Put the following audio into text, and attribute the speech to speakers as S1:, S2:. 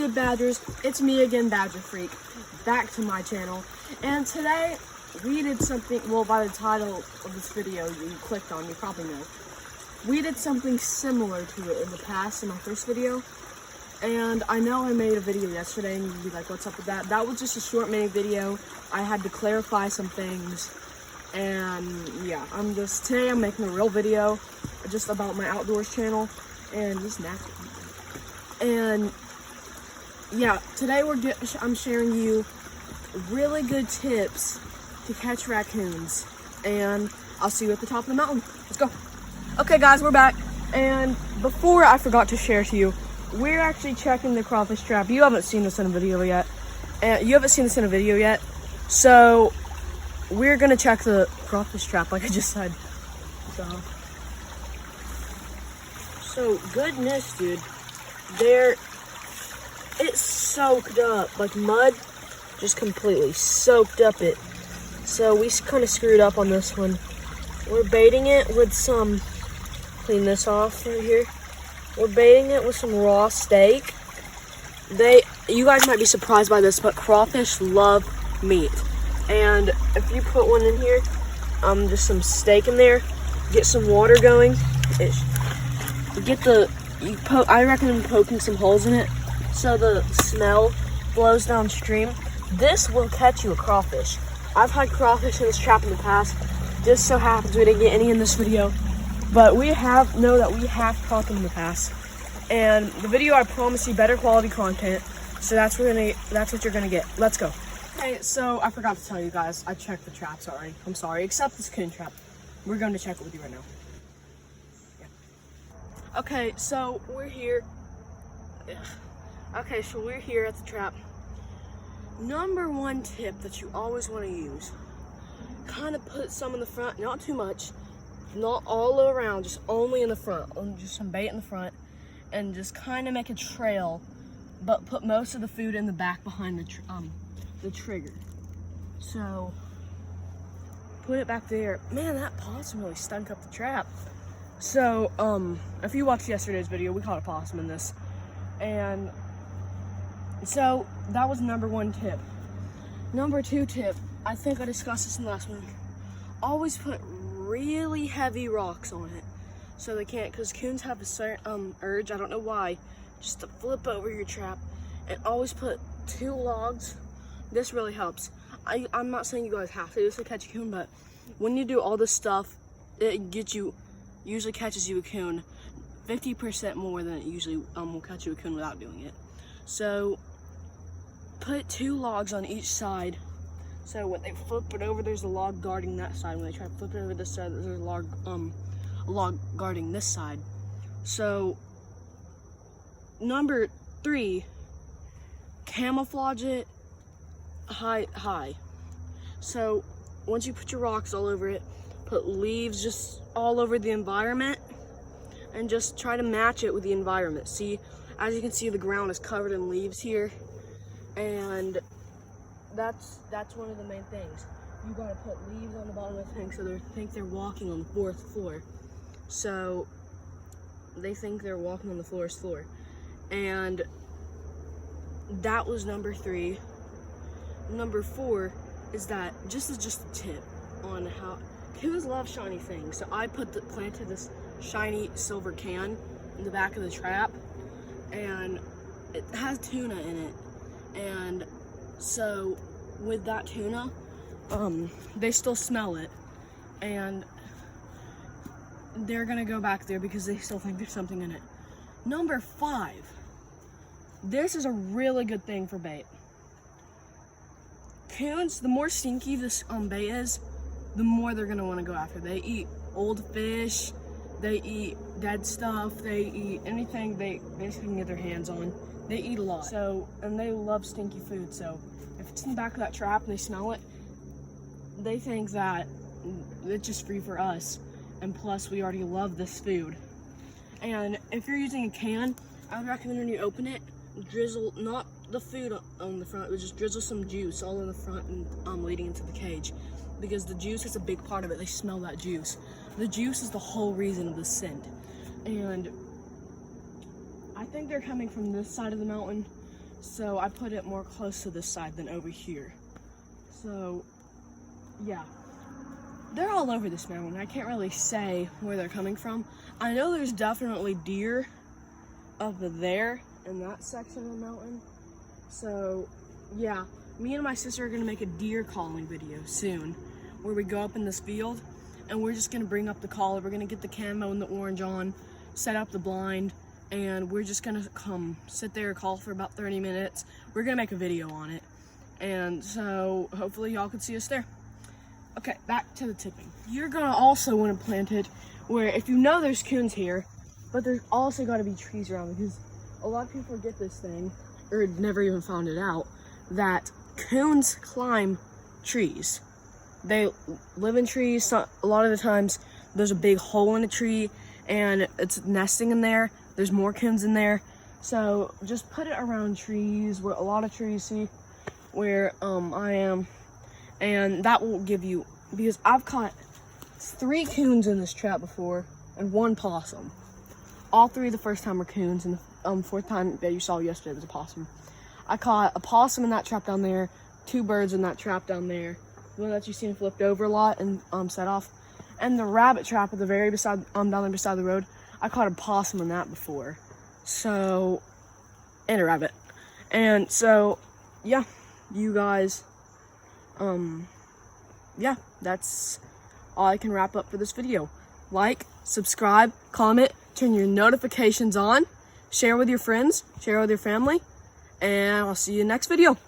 S1: good, Badgers? It's me again, Badger Freak, back to my channel. And today, we did something, well, by the title of this video you clicked on, you probably know. We did something similar to it in the past in my first video. And I know I made a video yesterday and you'd be like, what's up with that? That was just a short mini video. I had to clarify some things. And yeah, today I'm making a real video just about my outdoors channel and just napping. And yeah, today I'm sharing you really good tips to catch raccoons. And I'll see you at the top of the mountain. Let's go. Okay guys, we're back. And before I forgot to share to you, we're actually checking the crawfish trap. You haven't seen this in a video yet. So we're gonna check the crawfish trap like I just said. So goodness, dude. It's soaked up, like mud just completely soaked up it. So we kind of screwed up on this one. We're baiting it with some, clean this off right here. We're baiting it with some raw steak. You guys might be surprised by this, but crawfish love meat. And if you put one in here, just some steak in there, get some water going. I recommend poking some holes in it so the smell flows downstream. This will catch you a crawfish. I've had crawfish in this trap in the past. Just so happens we didn't get any in this video, but we have caught them in the past. And the video, I promise you better quality content. So that's what you're gonna get. Let's go. Okay, so I forgot to tell you guys, I checked the traps already. I'm sorry, except this coon trap. We're going to check it with you right now. Yeah. Okay, so we're here. Okay, so we're here at the trap. Number one tip that you always want to use, kind of put some in the front, not too much, not all around, just only in the front, just some bait in the front, and just kind of make a trail, but put most of the food in the back behind the trigger. So put it back there. Man, that possum really stunk up the trap. So if you watched yesterday's video, we caught a possum in this. And so that was number one tip. Number two tip, I think I discussed this in the last one. Always put really heavy rocks on it so they can't, because coons have a certain urge, I don't know why, just to flip over your trap. And always put 2 logs. This really helps. I'm not saying you guys have to do this to catch a coon, but when you do all this stuff, it usually catches you a coon 50% more than it usually will catch you a coon without doing it. So put 2 logs on each side. So when they flip it over, there's a log guarding that side. When they try to flip it over this side, there's a log guarding this side. So number 3, camouflage it high. So once you put your rocks all over it, put leaves just all over the environment and just try to match it with the environment. See, as you can see, the ground is covered in leaves here, and that's one of the main things. You gotta put leaves on the bottom of the thing so they think they're walking on the 4th floor. So they think they're walking on the 4th floor. And that was number 3. Number 4 is that just a tip on how coons love shiny things. So I planted this shiny silver can in the back of the trap, and it has tuna in it. And so with that tuna, they still smell it, and they're gonna go back there because they still think there's something in it. Number 5. This is a really good thing for bait. Coons, the more stinky this bait is, the more they're gonna want to go after. They eat old fish, they eat dead stuff, they eat anything they basically can get their hands on. They eat a lot. So, and they love stinky food. So if it's in the back of that trap and they smell it, they think that it's just free for us. And plus, we already love this food. And if you're using a can, I would recommend when you open it, drizzle, not the food on the front, but just drizzle some juice all in the front and leading into the cage. Because the juice is a big part of it. They smell that juice. The juice is the whole reason of the scent. And I think they're coming from this side of the mountain. So I put it more close to this side than over here. So yeah, they're all over this mountain. I can't really say where they're coming from. I know there's definitely deer up there in that section of the mountain. So yeah, me and my sister are gonna make a deer calling video soon, where we go up in this field and we're just gonna bring up the collar. We're gonna get the camo and the orange on, set up the blind, and we're just gonna come sit there, call for about 30 minutes. We're gonna make a video on it. And so hopefully y'all can see us there. Okay, back to the tipping. You're gonna also wanna plant it where, if you know there's coons here, but there's also gotta be trees around, because a lot of people forget this thing, or never even found it out, that coons climb trees. They live in trees. So a lot of the times there's a big hole in a tree and it's nesting in there. There's more coons in there. So just put it around trees, where a lot of trees, see where I am, and that will give you, because I've caught 3 coons in this trap before and 1 possum. All 3 the first time were coons, and the 4th time that you saw yesterday was a possum. I caught a possum in that trap down there, 2 birds in that trap down there, the one that you've seen flipped over a lot and set off, and the rabbit trap at the very down there beside the road. I caught a possum in that before, so, and a rabbit. And so yeah, you guys, yeah, that's all I can wrap up for this video. Like, subscribe, comment, turn your notifications on, share with your friends, share with your family, and I'll see you in the next video.